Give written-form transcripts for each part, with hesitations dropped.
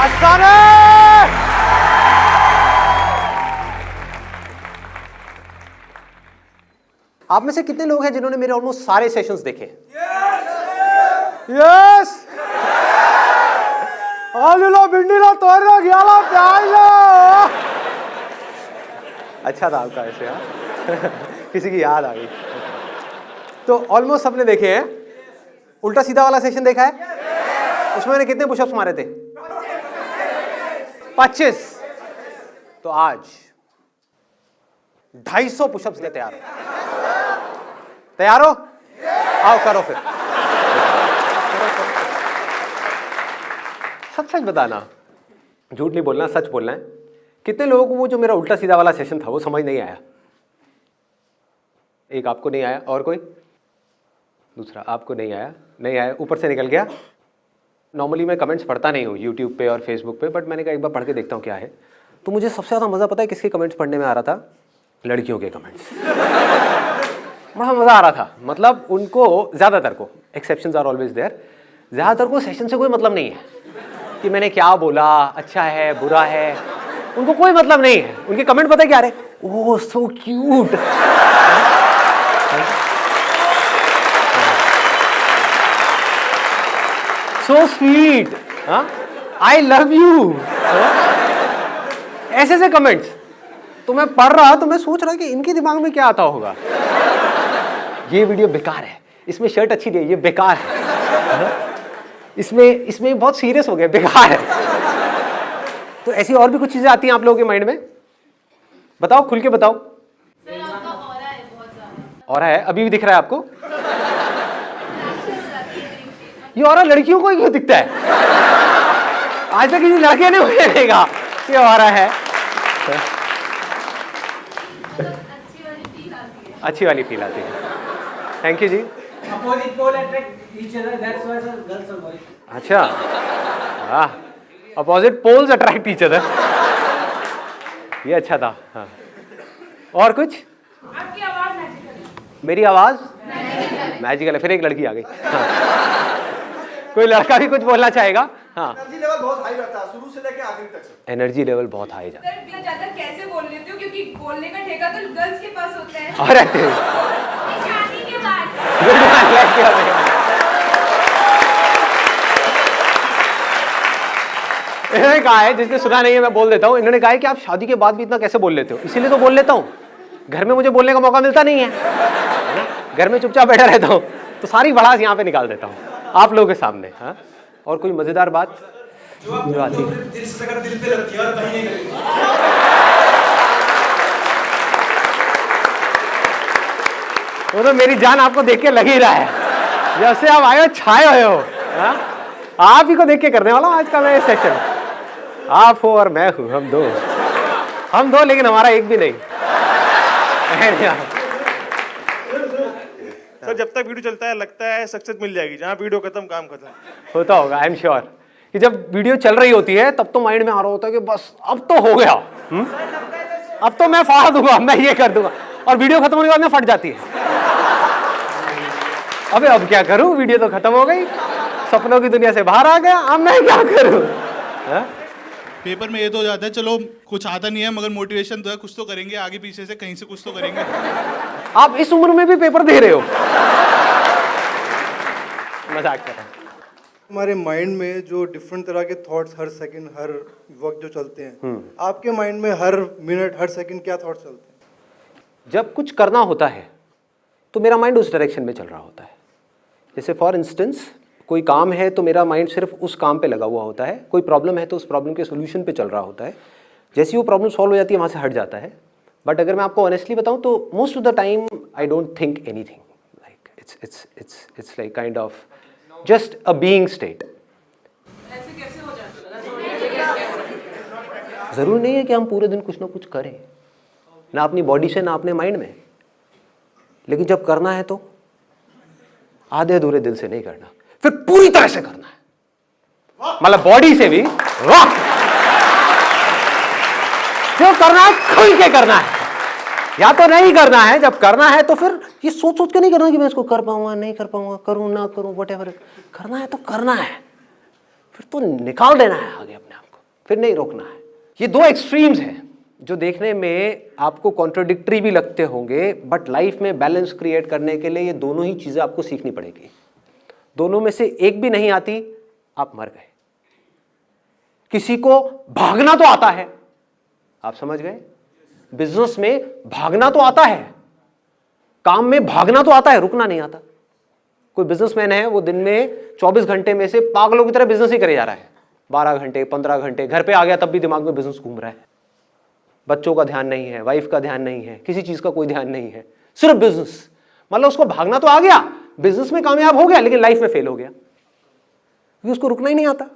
मस्ताना! आप में से कितने लोग हैं जिन्होंने मेरे ऑलमोस्ट सारे सेशंस देखे? यस! आलूला भिंडीला तोरला घ्याला प्याजला। अच्छा था आपका ऐसे, हाँ? किसी की याद आ गई। तो ऑलमोस्ट सबने देखे हैं। उल्टा सीधा वाला सेशन देखा है? उसमें मैंने कितने पुशअप्स मारे थे? 25। तो आज 250 पुशअप्स ले तैयार हो? तैयार हो? आओ करो फिर। सच सच बताना, झूठ नहीं बोलना, सच बोलना है। कितने लोगों को वो जो मेरा उल्टा सीधा वाला सेशन था वो समझ नहीं आया? एक आपको नहीं आया, और कोई? दूसरा आपको नहीं आया, नहीं आया, ऊपर से निकल गया। नॉर्मली मैं कमेंट्स पढ़ता नहीं हूँ यूट्यूब पे और फेसबुक पे, बट मैंने कहा एक बार पढ़ के देखता हूँ क्या है। तो मुझे सबसे ज़्यादा मज़ा पता है किसके कमेंट्स पढ़ने में आ रहा था? लड़कियों के कमेंट्स। बड़ा मज़ा आ रहा था। मतलब उनको, ज़्यादातर को, एक्सेप्शंस आर ऑलवेज देयर, ज़्यादातर को सेशन से कोई मतलब नहीं है कि मैंने क्या बोला, अच्छा है बुरा है, उनको कोई मतलब नहीं है। उनके कमेंट पता है क्या रहे? Oh so cute, so sweet, I love you, ऐसे ऐसे कमेंट्स। तो मैं पढ़ रहा, तो मैं सोच रहा कि इनके दिमाग में क्या आता होगा। ये वीडियो बेकार है, इसमें शर्ट अच्छी नहीं है, ये बेकार है, इसमें बहुत सीरियस हो गया, बेकार है। तो ऐसी और भी कुछ चीजें आती हैं आप लोगों के माइंड में? बताओ, खुल के बताओ। ऑरा है, अभी भी दिख रहा है आपको? ये ऑरा लड़कियों को ही क्यों दिखता है? आज तक किसी लड़के ने मुझे देखा ये ऑरा है। अच्छी वाली फील आती है। थैंक यू जी। अच्छा, हाँ, opposite poles attract each other, ये अच्छा था। हाँ, और कुछ? आपकी आवाज मैजिकल है। मेरी आवाज मैजिकल है। फिर एक लड़की आ गई। हाँ। कोई लड़का भी कुछ बोलना चाहेगा? हाँ। एनर्जी लेवल बहुत हाई रहता है शुरू से लेकर आखिर तक। एनर्जी लेवल बहुत हाई जाता है। सर इतना ज्यादा कैसे बोल लेते हो? क्योंकि बोलने का ठेका तो गर्ल्स के पास होता है। अरे शादी के बाद इन्होंने कहा है, जिसने सुना नहीं है मैं बोल देता हूँ, इन्होंने कहा है कि आप शादी के बाद भी इतना कैसे बोल लेते हो? इसीलिए तो बोल लेता हूँ, घर में मुझे बोलने का मौका मिलता नहीं है, घर में चुपचाप बैठा रहता हूँ, तो सारी भड़ास यहाँ पे निकाल देता हूँ आप लोगों के सामने। हाँ, और कोई मजेदार बात जो आती है? वो तो मेरी जान आपको देख के लग ही रहा है, जब से आप आए हो छाए हुए हो। हाँ? आप ही को देख के करने वाला हूँ आज का मैं सेक्शन। आप हो और मैं हूँ, हम दो लेकिन हमारा एक भी नहीं। सर जब तक वीडियो चलता है लगता है सक्सेस मिल जाएगी, जहाँ वीडियो खत्म काम खत्म। होता होगा, आई एम श्योर कि जब वीडियो चल रही होती है तब तो माइंड में आ रहा होता है कि बस अब तो हो गया, अब तो मैं फाड़ दूंगा, मैं ये कर दूंगा, और वीडियो खत्म होने के बाद में फट जाती है। अबे अब क्या करूं, वीडियो तो खत्म हो गई, सपनों की दुनिया से बाहर आ गया, अब मैं क्या करूं? पेपर में ये तो हो जाता है चलो कुछ आता नहीं है मगर मोटिवेशन तो है, कुछ तो करेंगे, आगे पीछे से कहीं से कुछ तो करेंगे। आप इस उम्र में भी पेपर दे रहे हो? मजाक कर रहा हूं। हमारे माइंड में जो डिफरेंट तरह के थॉट्स हर सेकंड हर वक्त जो चलते हैं, आपके माइंड में हर मिनट हर सेकंड क्या थॉट्स चलते हैं? जब कुछ करना होता है तो मेरा माइंड उस डायरेक्शन में चल रहा होता है। जैसे फॉर इंस्टेंस कोई काम है तो मेरा माइंड सिर्फ उस काम पे लगा हुआ होता है, कोई प्रॉब्लम है तो उस प्रॉब्लम के सोल्यूशन पे चल रहा होता है। जैसे वो प्रॉब्लम सॉल्व हो जाती है वहाँ से हट जाता है। बट अगर मैं आपको ऑनेस्टली बताऊँ तो most of the time I don't think anything, like it's like kind of just a being state. ऐसे कैसे हो जाता है? ज़रूरी नहीं है कि हम पूरे दिन कुछ ना कुछ करें, ना अपनी बॉडी से ना अपने माइंड में, लेकिन जब करना है तो आधे अधूरे दिल से नहीं करना, फिर पूरी तरह से करना है, मतलब बॉडी से भी। वाह! जो करना है खुल के करना है, या तो नहीं करना है। जब करना है तो फिर ये सोच सोच के नहीं करना कि मैं इसको कर पाऊंगा नहीं कर पाऊंगा, करूं ना करूं, व्हाटएवर। करना है तो करना है, फिर तो निकाल देना है आगे अपने आप को। फिर नहीं रोकना है। ये दो एक्सट्रीम्स हैं जो देखने में आपको कॉन्ट्रोडिक्टरी भी लगते होंगे, बट लाइफ में बैलेंस क्रिएट करने के लिए ये दोनों ही चीजें आपको सीखनी पड़ेगी। दोनों में से एक भी नहीं आती, आप मर गए। किसी को भागना तो आता है, आप समझ गए, बिजनेस में भागना तो आता है, काम में भागना तो आता है, रुकना नहीं आता। कोई बिजनेसमैन है, वो दिन में 24 घंटे में से पागलों की तरह बिजनेस ही करे जा रहा है, 12 घंटे 15 घंटे, घर पे आ गया तब भी दिमाग में बिजनेस घूम रहा है। बच्चों का ध्यान नहीं है, वाइफ का ध्यान नहीं है, किसी चीज का कोई ध्यान नहीं है, सिर्फ बिजनेस। मतलब उसको भागना तो आ गया, बिजनेस में कामयाब हो गया, लेकिन लाइफ में फेल हो गया क्योंकि उसको रुकना ही नहीं आता।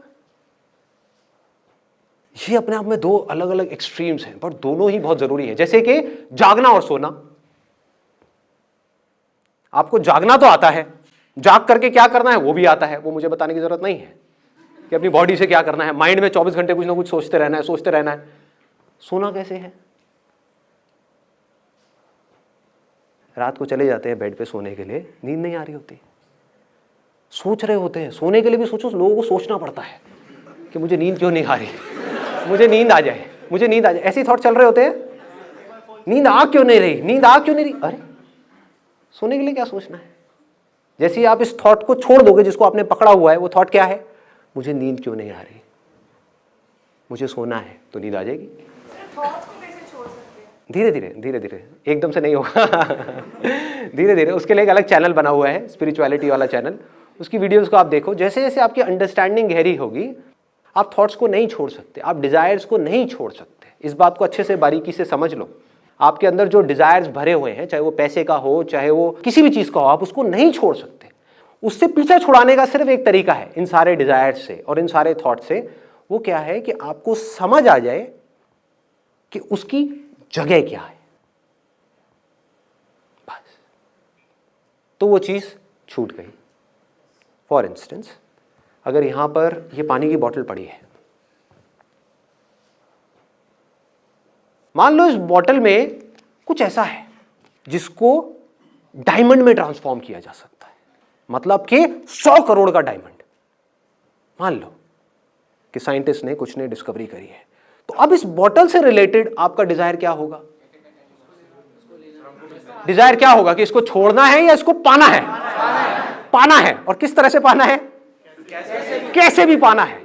ये अपने आप में दो अलग अलग एक्सट्रीम्स हैं, पर दोनों ही बहुत जरूरी है। जैसे कि जागना और सोना। आपको जागना तो आता है, जाग करके क्या करना है वो भी आता है, वो मुझे बताने की जरूरत नहीं है कि अपनी बॉडी से क्या करना है। माइंड में 24 घंटे कुछ ना कुछ सोचते रहना है, सोचते रहना है। सोना कैसे है? रात को चले जाते हैं बेड पे सोने के लिए, नींद नहीं आ रही होती, सोच रहे होते हैं। सोने के लिए भी सोचो, लोगों को सोचना पड़ता है कि मुझे नींद क्यों नहीं आ रही, मुझे नींद आ जाए, मुझे नींद आ जाए, ऐसे थॉट चल रहे होते हैं। नींद आ क्यों नहीं रही, नींद आ क्यों नहीं रही? अरे सोने के लिए क्या सोचना है? जैसे ही आप इस थॉट को छोड़ दोगे जिसको आपने पकड़ा हुआ है, वो थॉट क्या है? मुझे नींद क्यों नहीं आ रही, मुझे सोना है, तो नींद आ जाएगी। थॉट्स को कैसे छोड़ सकते हैं? धीरे धीरे धीरे धीरे, एकदम से नहीं होगा। धीरे धीरे। उसके लिए एक अलग चैनल बना हुआ है, स्पिरिचुअलिटी वाला चैनल, उसकी वीडियोस को आप देखो। जैसे जैसे आपकी अंडरस्टैंडिंग गहरी होगी, आप थॉट्स को नहीं छोड़ सकते, आप डिजायर्स को नहीं छोड़ सकते। इस बात को अच्छे से बारीकी से समझ लो। आपके अंदर जो डिजायर्स भरे हुए हैं, चाहे वो पैसे का हो, चाहे वो किसी भी चीज का हो, आप उसको नहीं छोड़ सकते। उससे पीछा छुड़ाने का सिर्फ एक तरीका है, इन सारे डिजायर्स से और इन सारे थॉट से। वो क्या है कि आपको समझ आ जाए कि उसकी जगह क्या है, बस, तो वो चीज छूट गई। फॉर इंस्टेंस, अगर यहां पर ये पानी की बोतल पड़ी है, मान लो इस बोतल में कुछ ऐसा है जिसको डायमंड में ट्रांसफॉर्म किया जा सकता है, मतलब कि 100 करोड़ का डायमंड। मान लो कि साइंटिस्ट ने कुछ ने डिस्कवरी करी है, तो अब इस बोतल से रिलेटेड आपका डिजायर क्या होगा? डिजायर क्या होगा कि इसको छोड़ना है या इसको पाना है? पाना है। और किस तरह से पाना है? कैसे भी पाना है।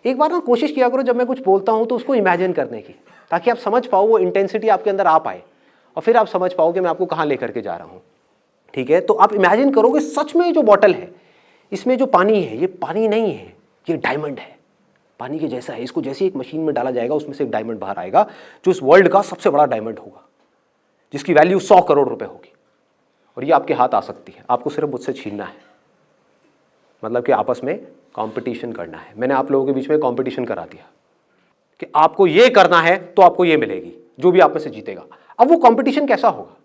एक बार ना कोशिश किया करो जब मैं कुछ बोलता हूं तो उसको इमेजिन करने की, ताकि आप समझ पाओ, वो इंटेंसिटी आपके अंदर आ पाए, और फिर आप समझ पाओ कि मैं आपको कहां लेकर के जा रहा हूं। ठीक है, तो आप इमेजिन करोगे सच में जो बोतल है, इसमें जो पानी है, ये पानी नहीं है, ये डायमंड है, पानी के जैसा है। इसको जैसे एक मशीन में डाला जाएगा, उसमें से एक डायमंड बाहर आएगा, जो इस वर्ल्ड का सबसे बड़ा डायमंड होगा, जिसकी वैल्यू 100 करोड़ रुपए होगी। और ये आपके हाथ आ सकती है, आपको सिर्फ मुझसे छीनना है। मतलब कि आपस में कंपटीशन करना है। मैंने आप लोगों के बीच में कंपटीशन करा दिया कि आपको ये करना है तो आपको ये मिलेगी, जो भी आप में से जीतेगा। अब वो कंपटीशन कैसा होगा?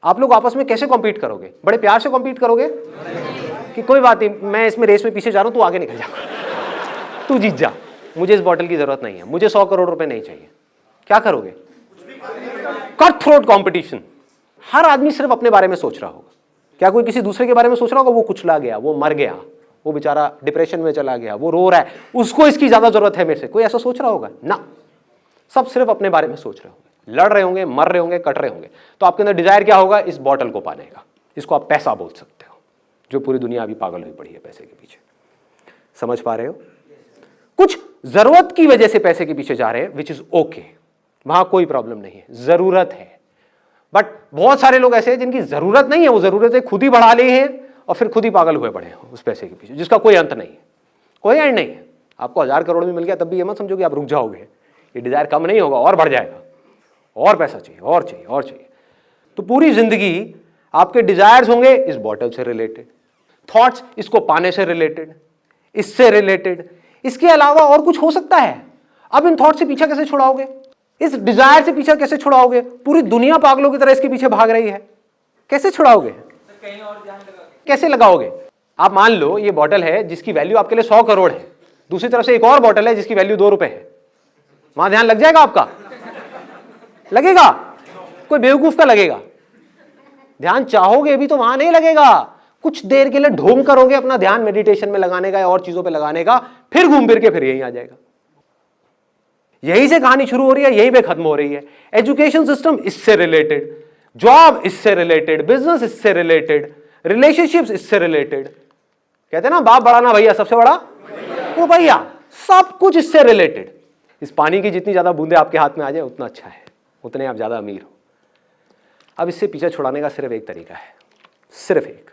आप लोग आपस में कैसे कॉम्पीट करोगे? बड़े प्यार से कॉम्पीट करोगे कि कोई बात नहीं, मैं इसमें रेस में पीछे जा रहा हूं, तू आगे निकल जा, तू जीत जा, मुझे इस बॉटल की जरूरत नहीं है, मुझे 100 करोड़ रुपए नहीं चाहिए। क्या करोगे? Cut throat competition. हर आदमी सिर्फ अपने बारे में सोच रहा होगा। क्या कोई किसी दूसरे के बारे में सोच रहा होगा? वो कुचला गया, वो मर गया, वो बेचारा डिप्रेशन में चला गया, वो रो रहा है, उसको इसकी ज्यादा जरूरत है मेरे से, कोई ऐसा सोच रहा होगा? ना, सब सिर्फ अपने बारे में सोच रहे होंगे, लड़ रहे होंगे, मर रहे होंगे, कट रहे होंगे। तो आपके अंदर डिजायर क्या होगा? इस बॉटल को पाने का। इसको आप पैसा बोल सकते हो, जो पूरी दुनिया अभी पागल हुई पड़ी है पैसे के पीछे। समझ पा रहे हो? कुछ जरूरत की वजह से पैसे के पीछे जा रहे हैं, विच इज ओके, वहां कोई प्रॉब्लम नहीं है, जरूरत है। बट बहुत सारे लोग ऐसे हैं जिनकी जरूरत नहीं है, वो जरूरतें खुद ही बढ़ा ली हैं और फिर खुद ही पागल हुए पड़े हैं उस पैसे के पीछे, जिसका कोई अंत नहीं है, कोई एंड नहीं है। आपको 1000 करोड़ भी मिल गया तब भी ये मत समझो कि आप रुक जाओगे, ये डिजायर कम नहीं होगा, और बढ़ जाएगा, और पैसा चाहिए, और चाहिए, और चाहिए। तो पूरी जिंदगी आपके डिजायर्स होंगे इस बॉटल से रिलेटेड, थॉट्स इसको पाने से रिलेटेड, इससे रिलेटेड, इसके अलावा और कुछ हो सकता है। अब इन थॉट से पीछा कैसे छुड़ाओगे? इस डिजायर से पीछा कैसे छुड़ाओगे? पूरी दुनिया पागलों की तरह इसके पीछे भाग रही है, कैसे छुड़ाओगे? कैसे लगाओगे? आप मान लो ये बॉटल है जिसकी वैल्यू आपके लिए 100 करोड़ है, दूसरी तरफ से एक और बॉटल है जिसकी वैल्यू 2 रुपए है, वहां ध्यान लग जाएगा आपका? लगेगा? कोई बेवकूफ का लगेगा। ध्यान चाहोगे भी तो वहां नहीं लगेगा, कुछ देर के लिए ढोंग करोगे अपना ध्यान मेडिटेशन में लगाने का या और चीजों पे लगाने का, फिर घूम फिर के फिर यहीं आ जाएगा। यहीं से कहानी शुरू हो रही है, यहीं पे खत्म हो रही है। एजुकेशन सिस्टम इससे रिलेटेड, जॉब इससे रिलेटेड, बिजनेस इससे रिलेटेड, रिलेशनशिप्स इससे रिलेटेड। कहते हैं ना बाप बड़ा ना भैया, सबसे बड़ा वो भैया, सब कुछ इससे रिलेटेड। इस पानी की जितनी ज्यादा बूंदे आपके हाथ में आ जाए उतना अच्छा है, उतने आप ज्यादा अमीर हो। अब इससे पीछा छुड़ाने का सिर्फ एक तरीका है, सिर्फ एक।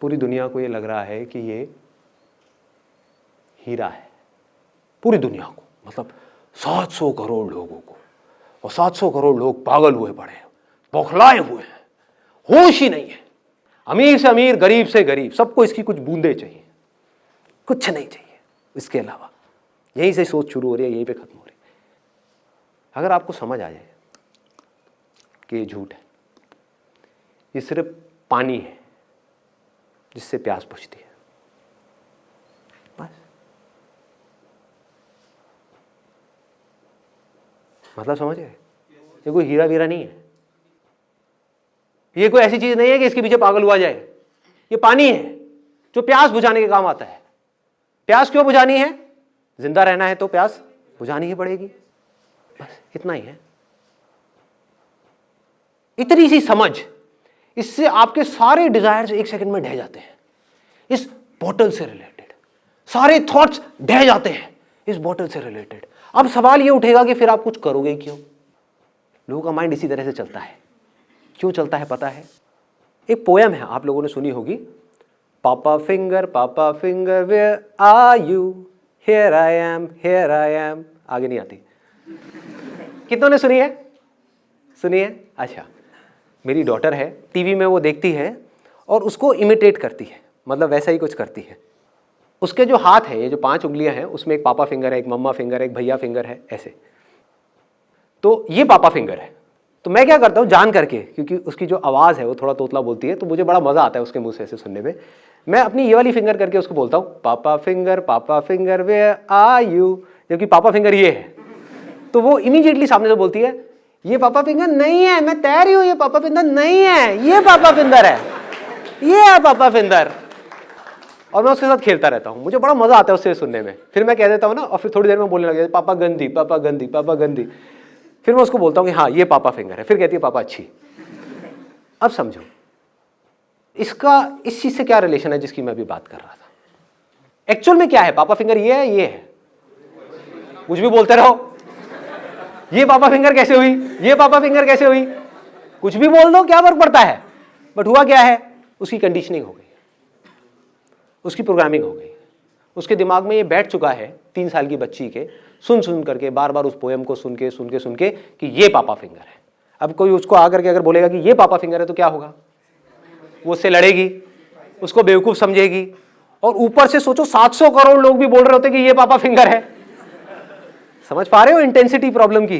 पूरी दुनिया को ये लग रहा है कि ये हीरा है, पूरी दुनिया को, मतलब 700 करोड़ लोगों को, और 700 करोड़ लोग पागल हुए पड़े हैं, बौखलाए हुए हैं, होश ही नहीं है। अमीर से अमीर, गरीब से गरीब, सबको इसकी कुछ बूंदे चाहिए, कुछ नहीं चाहिए इसके अलावा। यहीं से सोच शुरू हो रही है, यहीं पे खत्म हो रही है। अगर आपको समझ आ जाए कि ये झूठ है, ये सिर्फ पानी है जिससे प्यास बुझती है, बस। मतलब समझ गए? ये कोई हीरा वीरा नहीं है, ये कोई ऐसी चीज नहीं है कि इसके पीछे पागल हुआ जाए। ये पानी है जो प्यास बुझाने के काम आता है। प्यास क्यों बुझानी है? जिंदा रहना है तो प्यास बुझानी ही पड़ेगी, बस इतना ही है। इतनी सी समझ, इससे आपके सारे डिजायर्स एक सेकंड में ढह जाते हैं। इस बोतल से रिलेटेड सारे थॉट्स ढह जाते हैं, इस बोतल से रिलेटेड। अब सवाल ये उठेगा कि फिर आप कुछ करोगे क्यों? लोगों का माइंड इसी तरह से चलता है। क्यों चलता है पता है? एक पोयम है, आप लोगों ने सुनी होगी, papa finger where are you, here I am. आगे नहीं आती। कितनों ने सुनी है? सुनी है? अच्छा, मेरी डॉटर है, टीवी में वो देखती है और उसको इमिटेट करती है, मतलब वैसा ही कुछ करती है। उसके जो हाथ है, ये जो 5 उंगलियां हैं, उसमें एक पापा फिंगर है, एक मम्मा फिंगर है, एक भैया फिंगर है, ऐसे। तो ये पापा फिंगर है। तो मैं क्या करता हूँ जान करके, क्योंकि उसकी जो आवाज़ है वो थोड़ा तोतला बोलती है, तो मुझे बड़ा मज़ा आता है उसके मुंह से ऐसे सुनने में। मैं अपनी ये वाली फिंगर करके उसको बोलता हूँ, पापा फिंगर वेयर आर यू, जबकि पापा फिंगर ये है। तो वो इमीडिएटली सामने से बोलती है, ये पापा फिंगर नहीं है, मैं तैर रही हूँ, ये पापा फिंगर नहीं है, ये पापा फिंगर है, ये है पापा फिंगर। और मैं उसके साथ खेलता रहता हूँ, मुझे बड़ा मजा आता है उससे सुनने में। फिर मैं कह देता हूँ ना, और फिर थोड़ी देर में बोलने लग जाता, पापा गंदी, पापा गंदी, पापा गंदी। फिर मैं उसको बोलता हूँ कि हाँ ये पापा फिंगर है, फिर कहती है पापा अच्छी। अब समझो इसका इस चीज से क्या रिलेशन है जिसकी मैं अभी बात कर रहा था। एक्चुअल में क्या है? पापा फिंगर ये है, ये है, कुछ भी बोलते रहो। ये पापा फिंगर कैसे हुई, ये पापा फिंगर कैसे हुई, कुछ भी बोल दो, क्या फर्क पड़ता है। बट हुआ क्या है, उसकी कंडीशनिंग हो गई, उसकी प्रोग्रामिंग हो गई, उसके दिमाग में ये बैठ चुका है 3 साल की बच्ची के, सुन करके बार बार उस पोएम को सुन के कि ये पापा फिंगर है। अब कोई उसको आकर के अगर बोलेगा कि ये पापा फिंगर है तो क्या होगा? वो उससे लड़ेगी, उसको बेवकूफ समझेगी। और ऊपर से सोचो 700 करोड़ लोग भी बोल रहे होते कि ये पापा फिंगर है। समझ पा रहे हो इंटेंसिटी प्रॉब्लम की?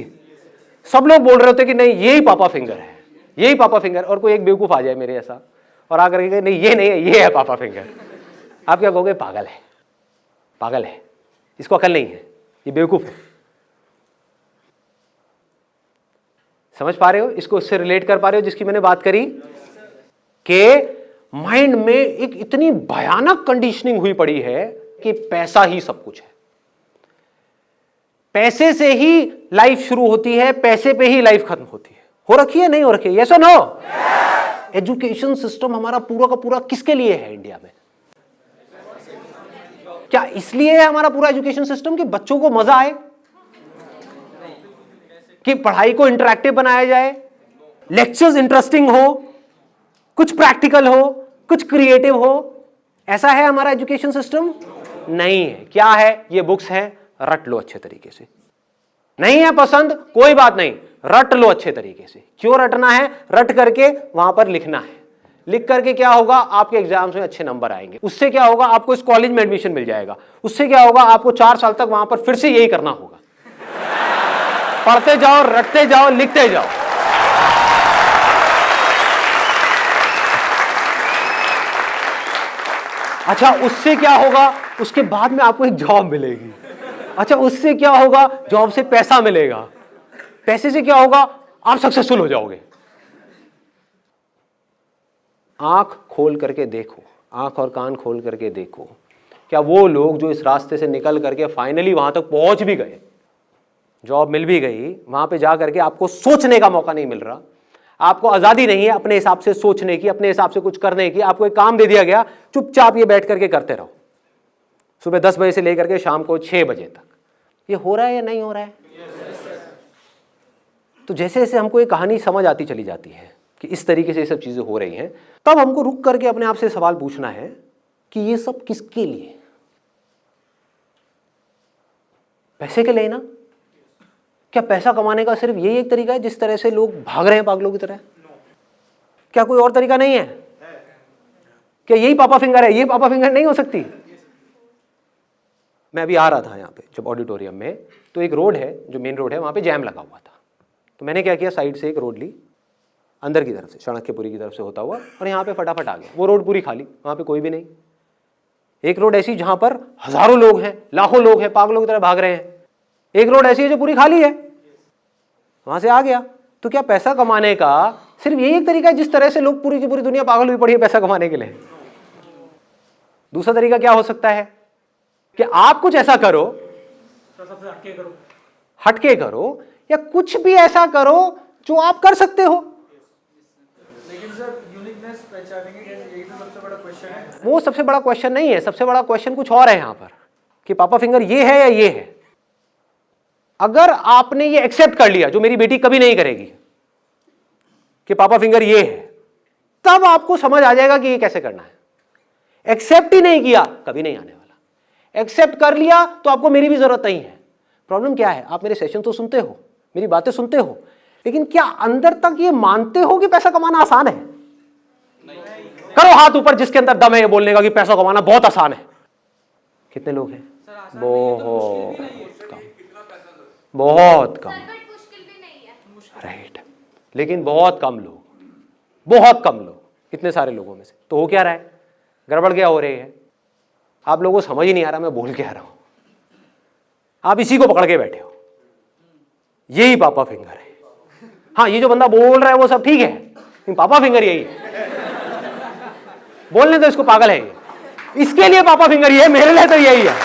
सब लोग बोल रहे होते कि नहीं यही पापा फिंगर है, यही पापा फिंगर। और कोई एक बेवकूफ आ जाए मेरे ऐसा और आकर के नहीं ये नहीं है, ये है पापा फिंगर। आप क्या कहोगे? पागल है, पागल है, इसको अकल नहीं है, ये बेवकूफ है। समझ पा रहे हो? इसको उससे रिलेट कर पा रहे हो जिसकी मैंने बात करी कि माइंड में एक इतनी भयानक कंडीशनिंग हुई पड़ी है कि पैसा ही सब कुछ है, पैसे से ही लाइफ शुरू होती है, पैसे पे ही लाइफ खत्म होती है। हो रखी है, नहीं हो रखी है? यस और नो? एजुकेशन सिस्टम हमारा पूरा का पूरा किसके लिए है इंडिया में? क्या इसलिए है हमारा पूरा एजुकेशन सिस्टम कि बच्चों को मजा आए, कि पढ़ाई को इंटरैक्टिव बनाया जाए, लेक्चर्स इंटरेस्टिंग हो, कुछ प्रैक्टिकल हो, कुछ क्रिएटिव हो? ऐसा है हमारा एजुकेशन सिस्टम? नहीं है। क्या है? ये बुक्स है, रट लो अच्छे तरीके से। नहीं है पसंद, कोई बात नहीं, रट लो अच्छे तरीके से। क्यों रटना है? रट करके वहां पर लिखना है। लिख करके क्या होगा? आपके एग्जाम्स में अच्छे नंबर आएंगे। उससे क्या होगा? आपको इस कॉलेज में एडमिशन मिल जाएगा। उससे क्या होगा? आपको 4 साल तक वहां पर फिर से यही करना होगा, पढ़ते जाओ, रटते जाओ, लिखते जाओ। अच्छा, उससे क्या होगा? उसके बाद में आपको एक जॉब मिलेगी। अच्छा, उससे क्या होगा? जॉब से पैसा मिलेगा। पैसे से क्या होगा? आप सक्सेसफुल हो जाओगे। आंख खोल करके देखो, आंख और कान खोल करके देखो, क्या वो लोग जो इस रास्ते से निकल करके फाइनली वहां तक पहुंच भी गए, जॉब मिल भी गई, वहां पे जा करके आपको सोचने का मौका नहीं मिल रहा, आपको आजादी नहीं है अपने हिसाब से सोचने की, अपने हिसाब से कुछ करने की, आपको एक काम दे दिया गया, चुपचाप ये बैठ करके करते रहो सुबह 10 बजे से लेकर के शाम को 6 बजे तक। ये हो रहा है या नहीं हो रहा है? तो जैसे जैसे हमको ये कहानी समझ आती चली जाती है कि इस तरीके से ये सब चीजें हो रही हैं, तब हमको रुक करके अपने आप से सवाल पूछना है कि ये सब किसके लिए? पैसे के लिए ना? क्या पैसा कमाने का सिर्फ यही एक तरीका है जिस तरह से लोग भाग रहे हैं पागलों की तरह? क्या कोई और तरीका नहीं है? क्या यही पापा फिंगर है? ये पापा फिंगर नहीं हो सकती। मैं अभी आ रहा था यहाँ पे जब ऑडिटोरियम में, तो एक रोड है जो मेन रोड है, वहाँ पे जैम लगा हुआ था। तो मैंने क्या किया, साइड से एक रोड ली अंदर की तरफ से, चाणक्यपुरी की तरफ से होता हुआ, और यहाँ पे फटाफट आ गया। वो रोड पूरी खाली, वहाँ पे कोई भी नहीं। एक रोड ऐसी जहाँ पर हजारों लोग हैं, लाखों लोग हैं, पागलों की तरह भाग रहे हैं। एक रोड ऐसी है जो पूरी खाली है, वहाँ से आ गया। तो क्या पैसा कमाने का सिर्फ यही एक तरीका है जिस तरह से लोग पूरी की पूरी दुनिया पागल हुई पड़ी है पैसा कमाने के लिए? दूसरा तरीका क्या हो सकता है कि आप कुछ ऐसा करो, हटके करो, या कुछ भी ऐसा करो जो आप कर सकते हो। लेकिन सर यूनिकनेस पहचानेंगे कैसे, यही तो सबसे बड़ा क्वेश्चन है। वो सबसे बड़ा क्वेश्चन नहीं है, सबसे बड़ा क्वेश्चन कुछ और है यहाँ पर कि पापा फिंगर ये है या ये है। अगर आपने ये एक्सेप्ट कर लिया, जो मेरी बेटी कभी नहीं करेगी, कि पापा फिंगर ये है, तब आपको समझ आ जाएगा कि ये कैसे करना है। एक्सेप्ट ही नहीं किया, कभी नहीं आने वाला। एक्सेप्ट कर लिया तो आपको मेरी भी जरूरत नहीं है। प्रॉब्लम क्या है, आप मेरे सेशन तो सुनते हो, मेरी बातें सुनते हो, लेकिन क्या अंदर तक ये मानते हो कि पैसा कमाना आसान है? करो हाथ ऊपर जिसके अंदर दम है ये बोलने का कि पैसा कमाना बहुत आसान है। कितने लोग हैं? बहुत कम, बहुत कम। राइट, लेकिन बहुत कम लोग, बहुत कम लोग, इतने सारे लोगों में से। तो हो क्या रहा है? गड़बड़ क्या हो रही है? आप लोगों को समझ ही नहीं आ रहा मैं बोल क्या रहा हूं। आप इसी को पकड़ के बैठे हो, यही पापा फिंगर है। हाँ, ये जो बंदा बोल रहा है वो सब ठीक है, लेकिन पापा फिंगर यही है। बोलने तो इसको पागल है ये, इसके लिए पापा फिंगर ये है, मेरे लिए तो यही है।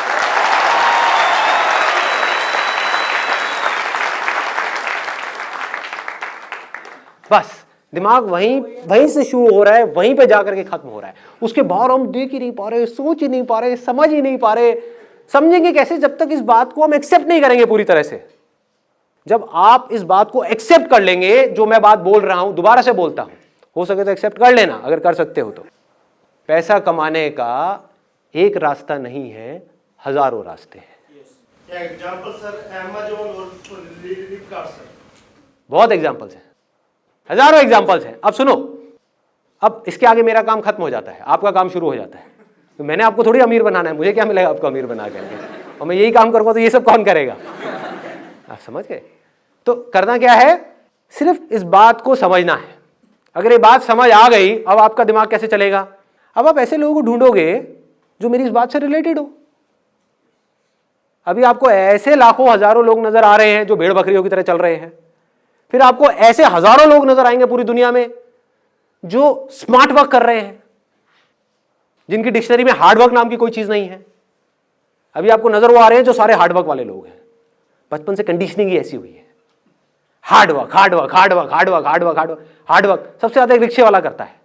बस दिमाग वहीं से शुरू हो रहा है, वहीं पे जाकर के खत्म हो रहा है। उसके बाहर हम देख ही नहीं पा रहे, सोच ही नहीं पा रहे, समझ ही नहीं पा रहे। समझेंगे कैसे जब तक इस बात को हम एक्सेप्ट नहीं करेंगे पूरी तरह से। जब आप इस बात को एक्सेप्ट कर लेंगे, जो मैं बात बोल रहा हूं दोबारा से बोलता हूं, हो सके तो एक्सेप्ट कर लेना अगर कर सकते हो तो। पैसा कमाने का एक रास्ता नहीं है, हजारों रास्ते हैं। एग्जांपल सर, अमेज़न और फ्लिपकार्ट सर, बहुत एग्जांपल्स हैं, हजारों एग्जांपल्स हैं। अब सुनो, अब इसके आगे मेरा काम खत्म हो जाता है, आपका काम शुरू हो जाता है। तो मैंने आपको थोड़ी अमीर बनाना है, मुझे क्या मिलेगा आपको अमीर बना करके? और मैं यही काम करूंगा तो ये सब कौन करेगा? आप समझ गए? तो करना क्या है, सिर्फ इस बात को समझना है। अगर ये बात समझ आ गई, अब आपका दिमाग कैसे चलेगा? अब आप ऐसे लोगों को ढूंढोगे जो मेरी इस बात से रिलेटेड हो। अभी आपको ऐसे लाखों हजारों लोग नजर आ रहे हैं जो भेड़ बकरियों की तरह चल रहे हैं, फिर आपको ऐसे हजारों लोग नजर आएंगे पूरी दुनिया में जो स्मार्ट वर्क कर रहे हैं, जिनकी डिक्शनरी में हार्डवर्क नाम की कोई चीज नहीं है। अभी आपको नजर वो आ रहे हैं जो सारे हार्डवर्क वाले लोग हैं। बचपन से कंडीशनिंग ही ऐसी हुई है, hard work hard work hard work hard work hard work hard work hard work. सबसे ज्यादा एक रिक्शे वाला करता है।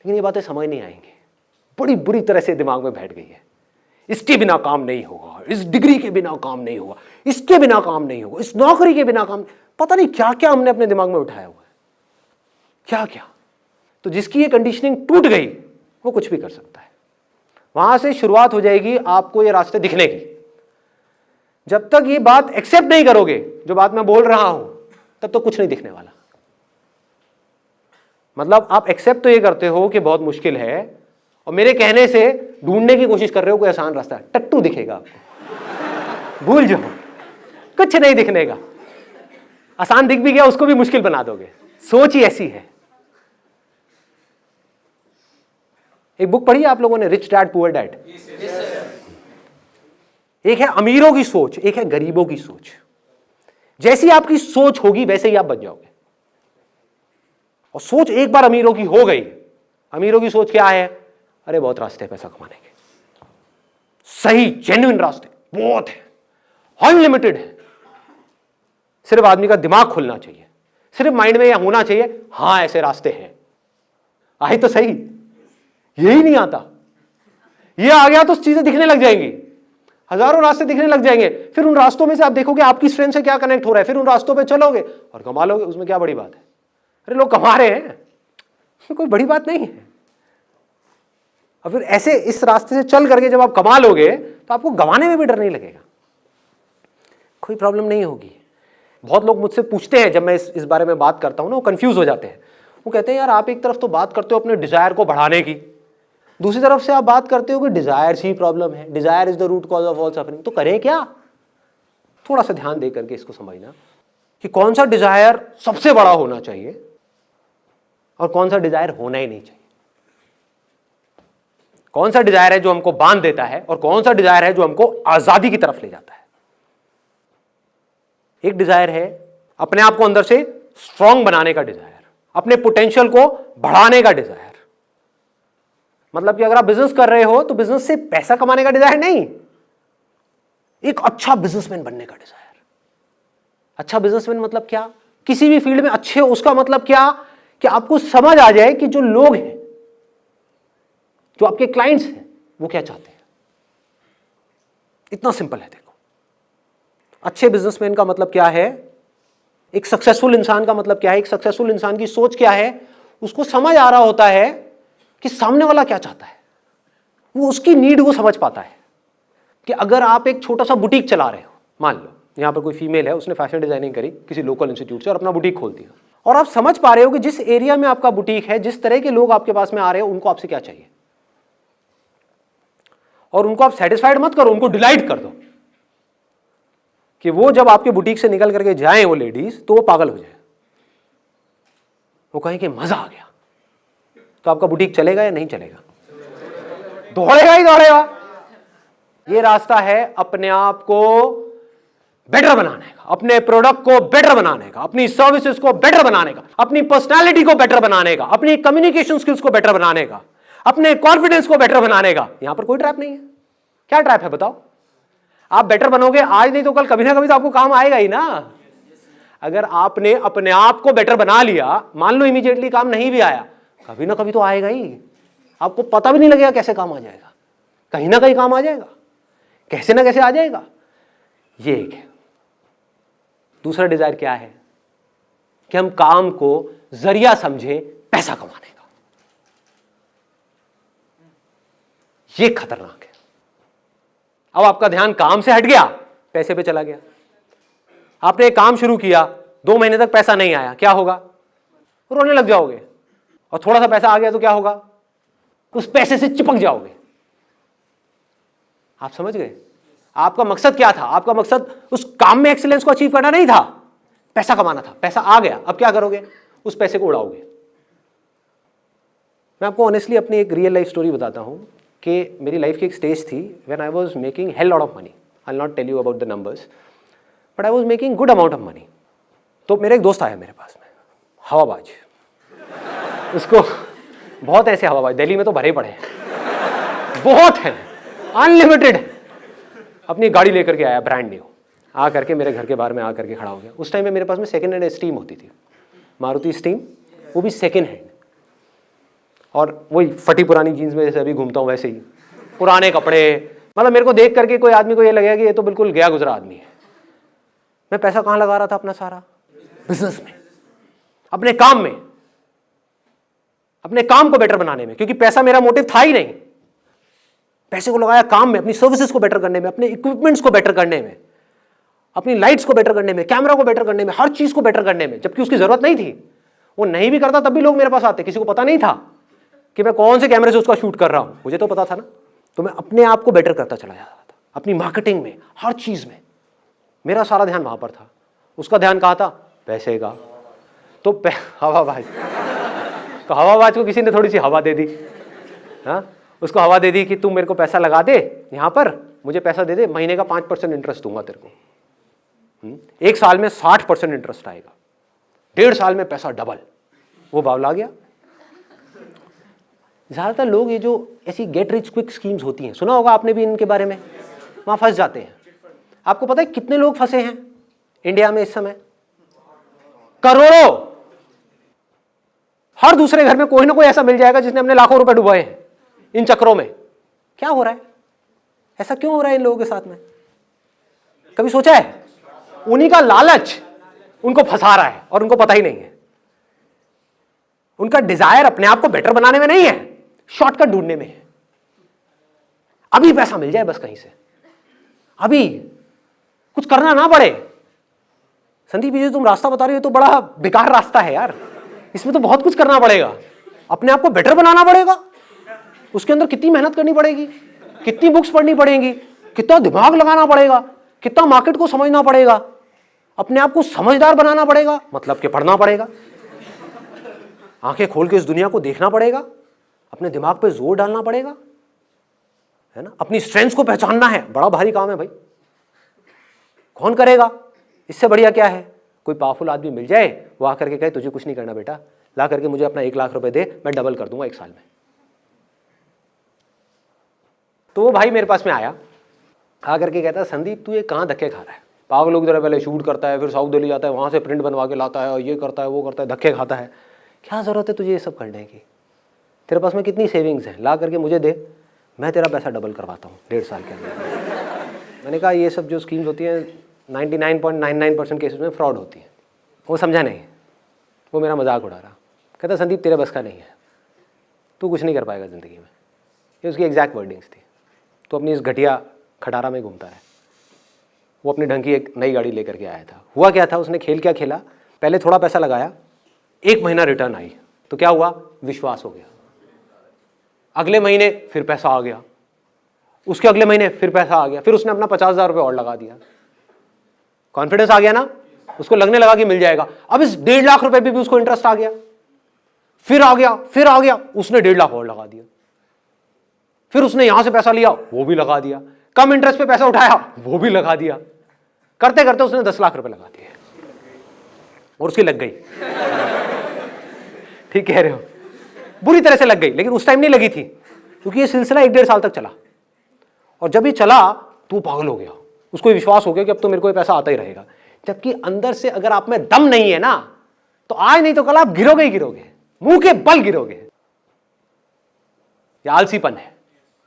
लेकिन ये बातें समझ नहीं आएंगी, बड़ी बुरी तरह से दिमाग में बैठ गई है। इसके बिना काम नहीं होगा, इस डिग्री के बिना काम नहीं होगा, इसके बिना काम नहीं होगा, इस नौकरी के बिना काम, पता नहीं क्या क्या हमने अपने दिमाग में उठाया हुआ है, क्या क्या। तो जिसकी ये कंडीशनिंग टूट गई वो कुछ भी कर सकता है। वहां से शुरुआत हो जाएगी आपको ये रास्ते दिखने की। जब तक ये बात एक्सेप्ट नहीं करोगे, जो बात मैं बोल रहा हूं, तब तो कुछ नहीं दिखने वाला। मतलब आप एक्सेप्ट तो ये करते हो कि बहुत मुश्किल है, और मेरे कहने से ढूंढने की कोशिश कर रहे हो कोई आसान रास्ता। टट्टू दिखेगा आपको, भूल जाओ, कुछ नहीं दिखने का। आसान दिख भी गया उसको भी मुश्किल बना दोगे, सोच ही ऐसी है। एक बुक पढ़ी है आप लोगों ने, रिच डैड पुअर डैड? एक है अमीरों की सोच, एक है गरीबों की सोच। जैसी आपकी सोच होगी वैसे ही आप बन जाओगे। और सोच एक बार अमीरों की हो गई, अमीरों की सोच क्या है? अरे बहुत रास्ते हैं पैसा कमाने के, सही जेन्युइन रास्ते बहुत है, अनलिमिटेड है। सिर्फ आदमी का दिमाग खुलना चाहिए, सिर्फ माइंड में यह होना चाहिए हां ऐसे रास्ते हैं। आए तो सही, यही नहीं आता। ये आ गया तो चीजें दिखने लग जाएंगी, हजारों रास्ते दिखने लग जाएंगे। फिर उन रास्तों में से आप देखोगे आपकी स्ट्रेंथ से क्या कनेक्ट हो रहा है, फिर उन रास्तों पे चलोगे और कमा लोगे। उसमें क्या बड़ी बात है? अरे लोग कमा रहे हैं, उसमें कोई बड़ी बात नहीं है। और फिर ऐसे इस रास्ते से चल करके जब आप कमा लोगे तो आपको गंवाने में भी डर नहीं लगेगा, कोई प्रॉब्लम नहीं होगी। बहुत लोग मुझसे पूछते हैं, जब मैं इस बारे में बात करता हूं ना, वो कंफ्यूज हो जाते हैं। वो कहते हैं यार आप एक तरफ तो बात करते हो अपने डिजायर को बढ़ाने की, दूसरी तरफ से आप बात करते हो कि डिजायर ही प्रॉब्लम है, desire is the root cause of all suffering. तो करें क्या? थोड़ा सा ध्यान दे करके इसको समझना कि कौन सा डिजायर सबसे बड़ा होना चाहिए और कौन सा डिजायर होना ही नहीं चाहिए। कौन सा डिजायर है जो हमको बांध देता है और कौन सा डिजायर है जो हमको आजादी की तरफ ले जाता है। एक डिजायर है अपने आप को अंदर से स्ट्रांग बनाने का डिजायर, अपने पोटेंशियल को बढ़ाने का डिजायर। मतलब कि अगर आप बिजनेस कर रहे हो तो बिजनेस से पैसा कमाने का डिजायर नहीं, एक अच्छा बिजनेसमैन बनने का डिजायर। अच्छा बिजनेसमैन मतलब क्या? किसी भी फील्ड में अच्छे हो, उसका मतलब क्या कि आपको समझ आ जाए कि जो लोग हैं, जो आपके क्लाइंट्स हैं, वो क्या चाहते हैं। इतना सिंपल है। देखो, अच्छे बिजनेसमैन का मतलब क्या है, एक सक्सेसफुल इंसान का मतलब क्या है, एक सक्सेसफुल इंसान की सोच क्या है, उसको समझ आ रहा होता है कि सामने वाला क्या चाहता है, वो उसकी नीड को समझ पाता है। कि अगर आप एक छोटा सा बुटीक चला रहे हो, मान लो यहां पर कोई फीमेल है, उसने फैशन डिजाइनिंग करी किसी लोकल इंस्टीट्यूट से और अपना बुटीक खोल दिया, और आप समझ पा रहे हो कि जिस एरिया में आपका बुटीक है, जिस तरह के लोग आपके पास में आ रहे हो, उनको आपसे क्या चाहिए, और उनको आप सेटिस्फाइड मत करो, उनको डिलाइट कर दो कि वो जब आपके बुटीक से निकल करके जाएं वो लेडीज, तो वो पागल हो जाए, वो कहें कि मजा आ गया। तो आपका बुटीक चलेगा या नहीं चलेगा? दौड़ेगा ही दौड़ेगा। ये रास्ता है अपने आप को बेटर बनाने का, अपने प्रोडक्ट को बेटर बनाने का, अपनी सर्विसेज को बेटर बनाने का, अपनी पर्सनालिटी को बेटर बनाने का, अपनी कम्युनिकेशन स्किल्स को बेटर बनाने का, अपने कॉन्फिडेंस को बेटर बनाने का। यहां पर कोई ट्रैप नहीं है। क्या ट्रैप है बताओ? आप बेटर बनोगे आज, नहीं तो कल कभी ना कभी तो आपको काम आएगा ही ना। अगर आपने अपने आप को बेटर बना लिया, मान लो इमीडिएटली काम नहीं भी आया, कभी ना कभी तो आएगा ही। आपको पता भी नहीं लगेगा कैसे काम आ जाएगा, कहीं ना कहीं काम आ जाएगा, कैसे ना कैसे आ जाएगा। ये एक है। दूसरा डिजायर क्या है कि हम काम को जरिया समझे पैसा कमाने का। ये खतरनाक है। अब आपका ध्यान काम से हट गया, पैसे पे चला गया। आपने एक काम शुरू किया, 2 महीने तक पैसा नहीं आया, क्या होगा? रोने लग जाओगे। और थोड़ा सा पैसा आ गया तो क्या होगा? उस पैसे से चिपक जाओगे। आप समझ गए? आपका मकसद क्या था? आपका मकसद उस काम में एक्सीलेंस को अचीव करना नहीं था, पैसा कमाना था। पैसा आ गया, अब क्या करोगे? उस पैसे को उड़ाओगे। मैं आपको ऑनेस्टली अपनी एक रियल लाइफ स्टोरी बताता हूं कि मेरी लाइफ की एक स्टेज थी when I was making hell lot of money. I will not tell you about the numbers, but I was making good amount of money. तो मेरा एक दोस्त आया मेरे पास में, हवाबाज। उसको बहुत ऐसे हवाबाज दिल्ली में तो भरे पड़े हैं, बहुत हैं, अनलिमिटेड है। अपनी गाड़ी लेकर के आया ब्रांड न्यू, आ करके मेरे घर के बाहर में आ करके खड़ा हो गया। उस टाइम में मेरे पास में सेकंड हैंड स्टीम होती थी, मारुति स्टीम, वो भी सेकंड हैंड, और वही फटी पुरानी जीन्स में जैसे अभी घूमता हूँ वैसे ही, पुराने कपड़े। मतलब मेरे को देख करके कोई आदमी को ये लगेगा कि ये तो बिल्कुल गया गुजरा आदमी है। मैं पैसा कहाँ लगा रहा था अपना? सारा बिजनेस में, अपने काम में, अपने काम को बेटर बनाने में, क्योंकि पैसा मेरा मोटिव था ही नहीं। पैसे को लगाया काम में, अपनी सर्विसेज को बेटर करने में, अपने इक्विपमेंट्स को बेटर करने में, अपनी लाइट्स को बेटर करने में, कैमरा को बेटर करने में, हर चीज को बेटर करने में, जबकि उसकी जरूरत नहीं थी। वो नहीं भी करता तब भी लोग मेरे पास आते, किसी को पता नहीं था कि मैं कौन से कैमरे से उसका शूट कर रहा हूं, मुझे तो पता था ना। तो मैं अपने आप को बेटर करता चला जाता था, अपनी मार्केटिंग में, हर चीज में। मेरा सारा ध्यान वहां पर था, उसका ध्यान कहाँ था? पैसे का। तो हवाबाज, तो हवाबाज को किसी ने थोड़ी सी हवा दे दी। हाँ, उसको हवा दे दी कि तू मेरे को पैसा लगा दे यहां पर, मुझे पैसा दे दे, महीने का 5% इंटरेस्ट दूंगा तेरे को। 1 साल में 60% इंटरेस्ट आएगा, 1.5 साल में पैसा डबल। वो बावला गया। ज़्यादातर लोग ये जो ऐसी गेट रिच क्विक स्कीम्स होती हैं, सुना होगा आपने भी इनके बारे में, वहाँ फंस जाते हैं। आपको पता है कितने लोग फंसे हैं इंडिया में इस समय? करोड़ों। हर दूसरे घर में कोई ना कोई ऐसा मिल जाएगा जिसने अपने लाखों रुपए डुबाए हैं इन चक्रों में। क्या हो रहा है? ऐसा क्यों हो रहा है इन लोगों के साथ में? कभी सोचा है? उन्हीं का लालच उनको फंसा रहा है और उनको पता ही नहीं है। उनका डिजायर अपने आप को बेटर बनाने में नहीं है, शॉर्टकट ढूंढने में है। अभी पैसा मिल जाए बस कहीं से, अभी कुछ करना ना पड़े। संदीप जी तुम रास्ता बता रही हो तो बड़ा बेकार रास्ता है यार, इसमें तो बहुत कुछ करना पड़ेगा, अपने आप को बेटर बनाना पड़ेगा, उसके अंदर कितनी मेहनत करनी पड़ेगी, कितनी बुक्स पढ़नी पड़ेगी, कितना दिमाग लगाना पड़ेगा, कितना मार्केट को समझना पड़ेगा, अपने आप को समझदार बनाना पड़ेगा, मतलब कि पढ़ना पड़ेगा, आंखें खोल के इस दुनिया को देखना पड़ेगा, अपने दिमाग पे जोर डालना पड़ेगा, है ना, अपनी स्ट्रेंथ्स को पहचानना है। बड़ा भारी काम है भाई, कौन करेगा? इससे बढ़िया क्या है, कोई पावरफुल आदमी मिल जाए, वो आकर के कहे तुझे कुछ नहीं करना बेटा, ला करके मुझे अपना 1 लाख रुपए दे, मैं डबल कर दूंगा 1 साल में। तो वो भाई मेरे पास में आया, आकर के कहता संदीप तू ये कहाँ धक्के खा रहा है? पागल लोग जरा पहले शूट करता है, फिर साउथ दिल्ली जाता है, वहाँ से प्रिंट बनवा के लाता है, और ये करता है वो करता है, धक्के खाता है। क्या ज़रूरत है तुझे ये सब करने की? तेरे पास में कितनी सेविंग्स हैं, ला करके मुझे दे, मैं तेरा पैसा डबल करवाता हूँ 1.5 साल के अंदर। मैंने कहा ये सब जो स्कीम्स होती हैं 99.99% केसेस में फ्रॉड होती है। वो समझा नहीं, वो मेरा मजाक उड़ा रहा। कहता संदीप तेरे बस का नहीं है, तू कुछ नहीं कर पाएगा ज़िंदगी में। ये उसकी एग्जैक्ट वर्डिंग्स थी। तो अपनी इस घटिया खटारा में घूमता है। वो अपनी ढंग की एक नई गाड़ी लेकर के आया था। हुआ क्या था, उसने खेल क्या खेला, पहले थोड़ा पैसा लगाया, 1 महीना रिटर्न आई, तो क्या हुआ, विश्वास हो गया। अगले महीने फिर पैसा आ गया, उसके अगले महीने फिर पैसा आ गया, फिर उसने अपना 50,000 रुपये और लगा दिया। कॉन्फिडेंस आ गया ना, उसको लगने लगा कि मिल जाएगा। अब इस 1.5 लाख रुपए भी उसको इंटरेस्ट आ गया, फिर आ गया, फिर आ गया, उसने 1.5 लाख और लगा दिया। फिर उसने यहां से पैसा लिया, वो भी लगा दिया, कम इंटरेस्ट पे पैसा उठाया, वो भी लगा दिया। करते करते उसने 10 लाख रुपए लगा दिए और उसकी लग गई। ठीक कह रहे हो, बुरी तरह से लग गई, लेकिन उस टाइम नहीं लगी थी क्योंकि ये सिलसिला 1-1.5 साल तक चला। और जब ये चला तो वो पागल हो गया, उसको विश्वास हो गया कि अब तो मेरे को ये पैसा आता ही रहेगा। जबकि अंदर से अगर आप में दम नहीं है ना, तो आज नहीं तो कल आप गिरोगे ही गिरोगे, मुंह के बल गिरोगे। ये आलसीपन है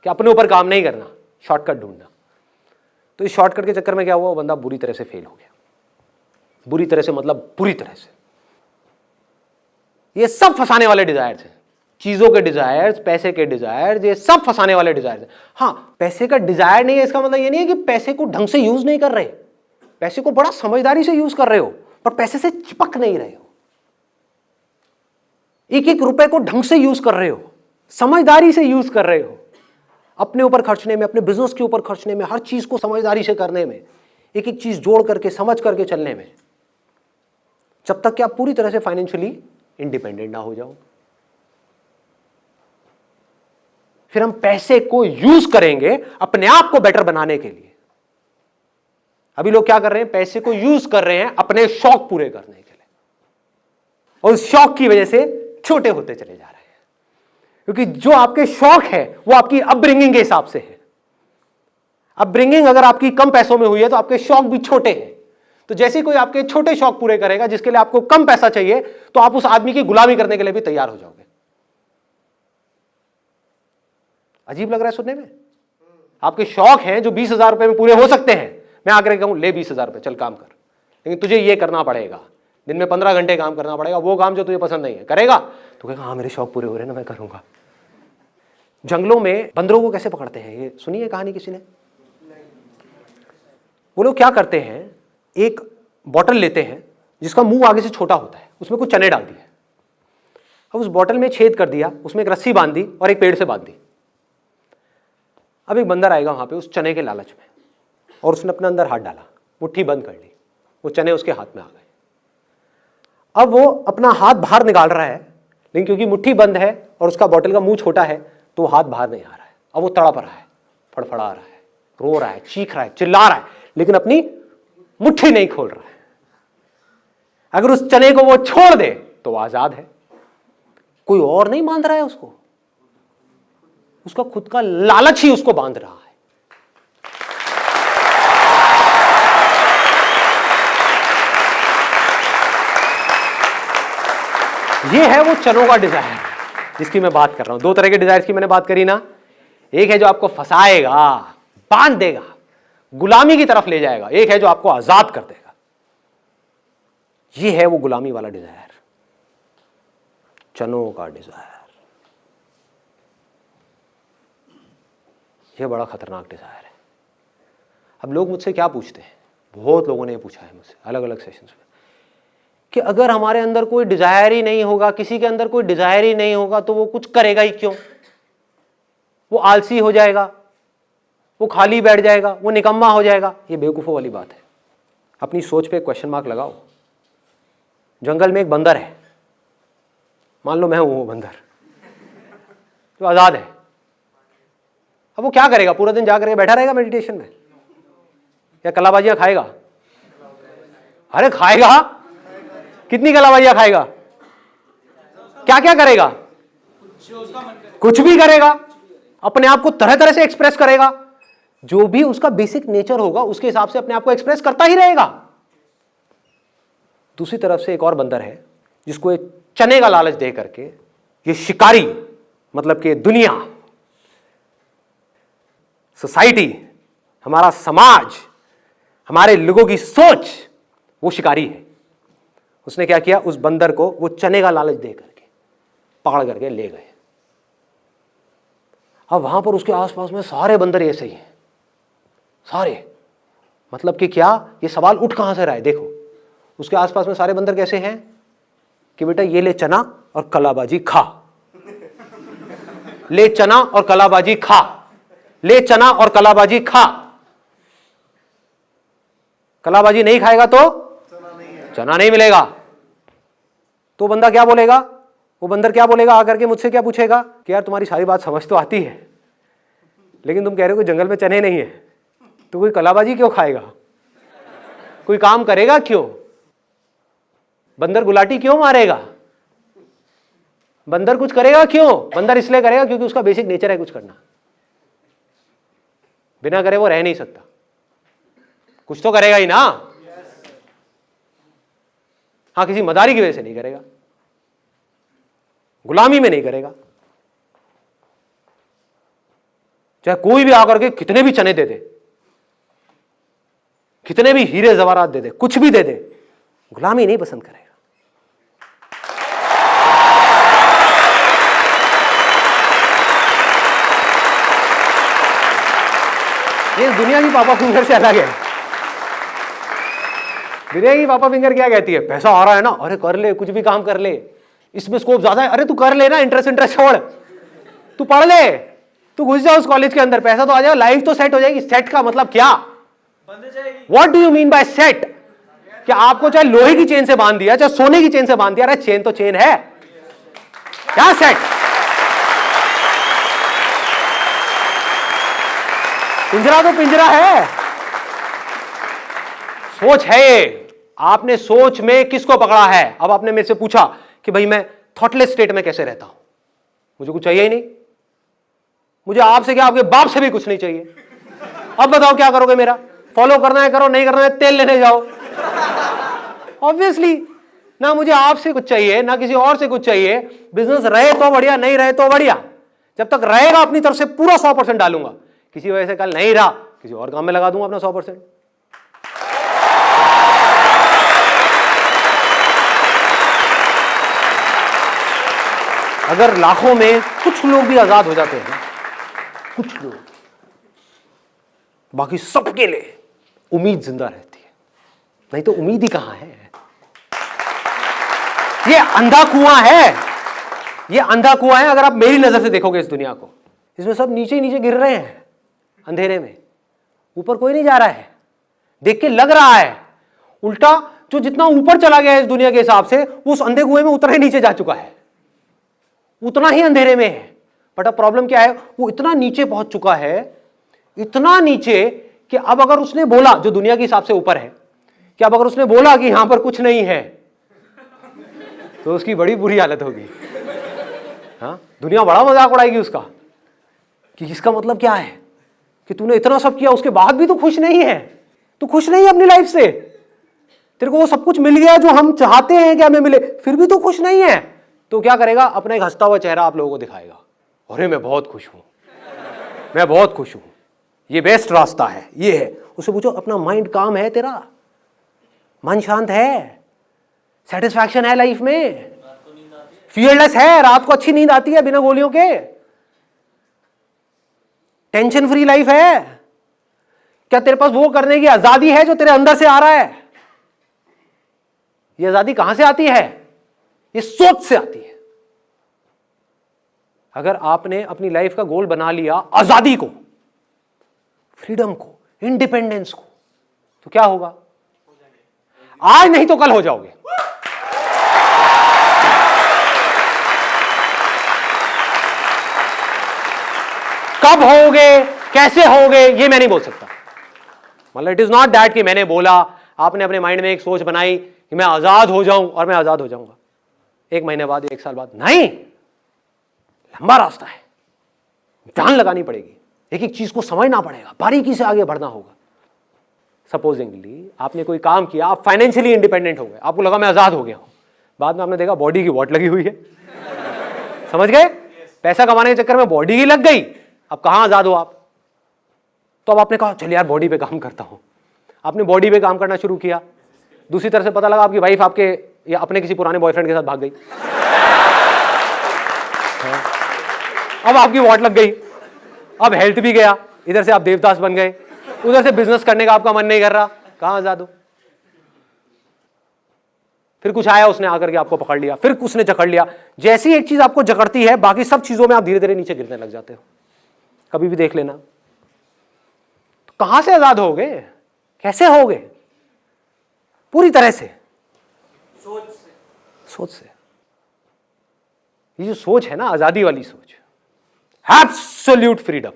कि अपने ऊपर काम नहीं करना, शॉर्टकट ढूंढना। तो इस शॉर्टकट के चक्कर में क्या हुआ, वो बंदा बुरी तरह से फेल हो गया। बुरी तरह से मतलब बुरी तरह से। ये सब फंसाने वाले डिजायर्स हैं, चीजों के डिजायर्स, पैसे के डिजायर्स, ये सब फंसाने वाले डिजायर्स हैं। हाँ, पैसे का डिजायर नहीं है इसका मतलब ये नहीं है कि पैसे को ढंग से यूज नहीं कर रहे, पैसे को बड़ा समझदारी से यूज कर रहे हो, पर पैसे से चिपक नहीं रहे हो। 1-1 रुपए को ढंग से यूज कर रहे हो, समझदारी से यूज कर रहे हो, अपने ऊपर खर्चने में, अपने बिजनेस के ऊपर खर्चने में, हर चीज को समझदारी से करने में, एक एक चीज जोड़ करके समझ करके चलने में, जब तक कि आप पूरी तरह से फाइनेंशियली इंडिपेंडेंट ना हो जाओ। फिर हम पैसे को यूज करेंगे अपने आप को बेटर बनाने के लिए। अभी लोग क्या कर रहे हैं, पैसे को यूज कर रहे हैं अपने शौक पूरे करने के लिए, और उस शौक की वजह से छोटे होते चले जा रहे हैं। क्योंकि जो आपके शौक है वो आपकी अपब्रिंगिंग के हिसाब से है। अपब्रिंगिंग अगर आपकी कम पैसों में हुई है तो आपके शौक भी छोटे हैं। तो जैसे कोई आपके छोटे शौक पूरे करेगा जिसके लिए आपको कम पैसा चाहिए, तो आप उस आदमी की गुलामी करने के लिए भी तैयार हो जाओगे। अजीब लग रहा है सुनने में? आपके शौक हैं जो 20,000 रुपए में पूरे हो सकते हैं, मैं आकर कहूं ले 20,000 रुपए, चल काम कर, लेकिन तुझे ये करना पड़ेगा, दिन में 15 घंटे काम करना पड़ेगा, वो काम जो तुझे पसंद नहीं है करेगा, तो कहेगा हाँ मेरे शौक पूरे हो रहे हैं ना, मैं करूंगा। जंगलों में बंदरों को कैसे पकड़ते हैं, ये सुनी है कहानी किसी ने? वो लोग क्या करते हैं, एक बॉटल लेते हैं जिसका मुंह आगे से छोटा होता है, उसमें कुछ चने डाल दिए, अब उस बॉटल में छेद कर दिया, उसमें एक रस्सी बांध दी और एक पेड़ से बांध दी। अब एक बंदर आएगा वहां पे उस चने के लालच में, और उसने अपने अंदर हाथ डाला, मुट्ठी बंद कर ली, वो चने उसके हाथ में आ गए। अब वो अपना हाथ बाहर निकाल रहा है, लेकिन क्योंकि मुट्ठी बंद है और उसका बॉटल का मुंह छोटा है तो वो हाथ बाहर नहीं आ रहा है। अब वो तड़प रहा है, फड़फड़ा रहा है, रो रहा है, चीख रहा है, चिल्ला रहा है, लेकिन अपनी मुट्ठी नहीं खोल रहा है। अगर उस चने को वो छोड़ दे तो वो आजाद है, कोई और नहीं बांध रहा है उसको, उसका खुद का लालच ही उसको बांध रहा है। ये है वो चनों का डिजायर जिसकी मैं बात कर रहा हूं। दो तरह के डिजायर की मैंने बात करी ना, एक है जो आपको फंसाएगा, बांध देगा, गुलामी की तरफ ले जाएगा, एक है जो आपको आजाद कर देगा। ये है वो गुलामी वाला डिजायर, चनों का डिजायर। ये बड़ा खतरनाक डिजायर है। अब लोग मुझसे क्या पूछते हैं, बहुत लोगों ने ये पूछा है मुझसे अलग अलग सेशंस में, कि अगर हमारे अंदर कोई डिजायर ही नहीं होगा, किसी के अंदर कोई डिजायर ही नहीं होगा, तो वो कुछ करेगा ही क्यों? वो आलसी हो जाएगा, वो खाली बैठ जाएगा, वो निकम्मा हो जाएगा। ये बेवकूफ़ों वाली बात है। अपनी सोच पे क्वेश्चन मार्क लगाओ। जंगल में एक बंदर है, मान लो मैं हूं वो बंदर जो आजाद है। अब वो क्या करेगा? पूरा दिन जा करके बैठा रहेगा मेडिटेशन में, या कलाबाजियां खाएगा? अरे खाएगा, कितनी कलाबाजियां खाएगा? क्या क्या करेगा? कुछ भी करेगा, अपने आप को तरह तरह से एक्सप्रेस करेगा। जो भी उसका बेसिक नेचर होगा उसके हिसाब से अपने आप को एक्सप्रेस करता ही रहेगा। दूसरी तरफ से एक और बंदर है जिसको एक चने का लालच दे करके ये शिकारी, मतलब कि दुनिया, सोसाइटी, हमारा समाज, हमारे लोगों की सोच, वो शिकारी है। उसने क्या किया? उस बंदर को वो चने का लालच दे करके पकड़ करके ले गए। अब वहां पर उसके आसपास में सारे बंदर ऐसे ही हैं, सारे। मतलब कि क्या? ये सवाल उठ कहां से रहा है? देखो, उसके आसपास में सारे बंदर कैसे हैं कि बेटा ये ले चना और कलाबाजी खा, ले चना और कलाबाजी खा, ले चना और कलाबाजी खा। कलाबाजी नहीं खाएगा तो चना नहीं मिलेगा। तो बंदा क्या बोलेगा? वो बंदर क्या बोलेगा? आकर के मुझसे क्या पूछेगा कि यार तुम्हारी सारी बात समझ तो आती है, लेकिन तुम कह रहे हो कि जंगल में चने नहीं है, तो कोई कलाबाजी क्यों खाएगा? कोई काम करेगा क्यों? बंदर गुलाटी क्यों मारेगा? बंदर कुछ करेगा क्यों? बंदर इसलिए करेगा क्योंकि उसका बेसिक नेचर है कुछ करना। बिना करे वो रह नहीं सकता, कुछ तो करेगा ही ना। हाँ, किसी मदारी की वजह से नहीं करेगा, गुलामी में नहीं करेगा। चाहे कोई भी आकर के कितने भी चने दे दे, कितने भी हीरे जवाहरात दे दे, कुछ भी दे दे, गुलामी नहीं पसंद करेगा। ये दुनिया की पापा फिंगर से अलग है। दुनिया की पापा फिंगर क्या कहती है? पैसा आ रहा है ना, अरे कर ले, कुछ भी काम कर ले, इसमें स्कोप ज्यादा है, अरे तू कर ले ना, इंटरेस्ट छोड़, तू पढ़ ले, तू घुस जा उस कॉलेज के अंदर, पैसा तो आ जाएगा, लाइफ तो सेट हो जाएगी। सेट का मतलब क्या? What do you mean by set? क्या आपको चाहे लोहे की चेन से बांध दिया, चाहे सोने की चेन से बांध दिया, अरे चेन तो चेन है, क्या सेट? पिंजरा तो पिंजरा है, सोच है ये। आपने सोच में किसको पकड़ा है? अब आपने मेरे से पूछा कि भाई मैं थॉटलेस स्टेट में कैसे रहता हूं, मुझे कुछ चाहिए ही नहीं, मुझे आपसे क्या, आपके बाप से भी कुछ नहीं चाहिए। अब बताओ क्या करोगे? मेरा फॉलो करना है करो, नहीं करना है तेल लेने जाओ। ऑब्वियसली ना मुझे आपसे कुछ चाहिए ना किसी और से कुछ चाहिए। बिजनेस रहे तो बढ़िया, नहीं रहे तो बढ़िया। जब तक रहेगा अपनी तरफ से पूरा 100% डालूंगा, किसी वजह से कल नहीं रहा किसी और काम में लगा दूंगा अपना 100%। अगर लाखों में कुछ लोग भी आजाद हो जाते हैं, कुछ लोग, बाकी सबके लिए उम्मीद जिंदा रहती है। नहीं तो उम्मीद ही कहां है? ये अंधा कुआं है, ये अंधा कुआं है। अगर आप मेरी नजर से देखोगे इस दुनिया को, इसमें सब नीचे नीचे गिर रहे हैं अंधेरे में, ऊपर कोई नहीं जा रहा है। देख के लग रहा है उल्टा जो जितना ऊपर चला गया है इस दुनिया के हिसाब से, वो उस अंधे कुएं में उतना ही नीचे जा चुका है, उतना ही अंधेरे में है। बट अब प्रॉब्लम क्या है? वो इतना नीचे पहुंच चुका है, इतना नीचे कि अब अगर उसने बोला, जो दुनिया के हिसाब से ऊपर है, कि अब अगर उसने बोला कि यहां पर कुछ नहीं है, तो उसकी बड़ी बुरी हालत होगी। हाँ, दुनिया बड़ा मजाक उड़ाएगी उसका। कि इसका मतलब क्या है कि तूने इतना सब किया उसके बाद भी तू खुश नहीं है, तू खुश नहीं है अपनी लाइफ से, तेरे को वो सब कुछ मिल गया जो हम चाहते हैं कि हमें मिले, फिर भी तू खुश नहीं है, तो क्या करेगा? अपना एक हंसता हुआ चेहरा आप लोगों को दिखाएगा, अरे मैं बहुत खुश हूं, मैं बहुत खुश हूं, ये बेस्ट रास्ता है, ये है। उससे पूछो अपना माइंड काम है, तेरा मन शांत है, सेटिस्फैक्शन है लाइफ में, फियरलेस है, रात को अच्छी नींद आती है बिना गोलियों के, टेंशन फ्री लाइफ है, क्या तेरे पास वो करने की आजादी है जो तेरे अंदर से आ रहा है? ये आजादी कहां से आती है? ये सोच से आती है। अगर आपने अपनी लाइफ का गोल बना लिया आजादी को, फ्रीडम को, इंडिपेंडेंस को, तो क्या होगा? आज नहीं तो कल हो जाओगे। कब होगे, कैसे होगे, ये मैं नहीं बोल सकता। मतलब इट इज नॉट दैट कि मैंने बोला, आपने अपने माइंड में एक सोच बनाई कि मैं आजाद हो जाऊं और मैं आजाद हो जाऊंगा 1 महीने बाद, 1 साल बाद, नहीं। लंबा रास्ता है, जान लगानी पड़ेगी, एक एक चीज को समझना पड़ेगा, बारीकी से आगे बढ़ना होगा। सपोजिंगली आपने कोई काम किया, आप फाइनेंशियली इंडिपेंडेंट हो गए, आपको लगा मैं आजाद हो गया हूं, बाद में आपने देखा बॉडी की वॉट लगी हुई है, समझ गए? पैसा कमाने के चक्कर में बॉडी की लग गई, अब कहां आजाद हो आप? तो अब आपने कहा चल यार बॉडी पे काम करता हूं, आपने बॉडी पे काम करना शुरू किया, दूसरी तरफ से पता लगा आपकी वाइफ आपके या अपने किसी पुराने बॉयफ्रेंड के साथ भाग गई, अब आपकी वॉट लग गई, अब हेल्थ भी गया, इधर से आप देवदास बन गए, उधर से बिजनेस करने का आपका मन नहीं कर रहा, कहां आजाद हो? फिर कुछ आया, उसने आकर के आपको पकड़ लिया, फिर उसने जकड़ लिया। जैसी एक चीज आपको जकड़ती है, बाकी सब चीजों में आप धीरे धीरे नीचे गिरने लग जाते हो। कभी भी देख लेना, तो कहां से आजाद होगे, कैसे होगे? पूरी तरह से सोच से। ये जो सोच है ना, आजादी वाली सोच, एब्सोल्यूट फ्रीडम,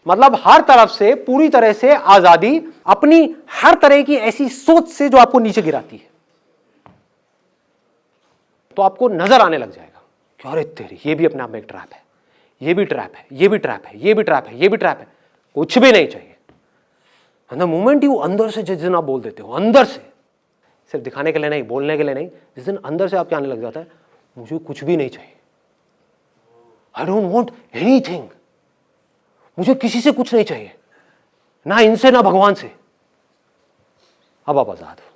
मतलब हर तरफ से पूरी तरह से आजादी, अपनी हर तरह की ऐसी सोच से जो आपको नीचे गिराती है, तो आपको नजर आने लग जाएगा कि अरे तेरी, ये भी अपने आप में एक ट्रैप है, ये भी ट्रैप है, ये भी ट्रैप है, ये भी ट्रैप है, ये भी ट्रैप है। कुछ भी नहीं चाहिए। एंड द मोमेंट यू अंदर से जिस दिन आप बोल देते हो, अंदर से, सिर्फ दिखाने के लिए नहीं, बोलने के लिए नहीं, जिस दिन अंदर से आपके आने लग जाता है मुझे कुछ भी नहीं चाहिए, आई डोंट वांट एनीथिंग, मुझे किसी से कुछ नहीं चाहिए, ना इनसे ना भगवान से, अब आप आजाद हो।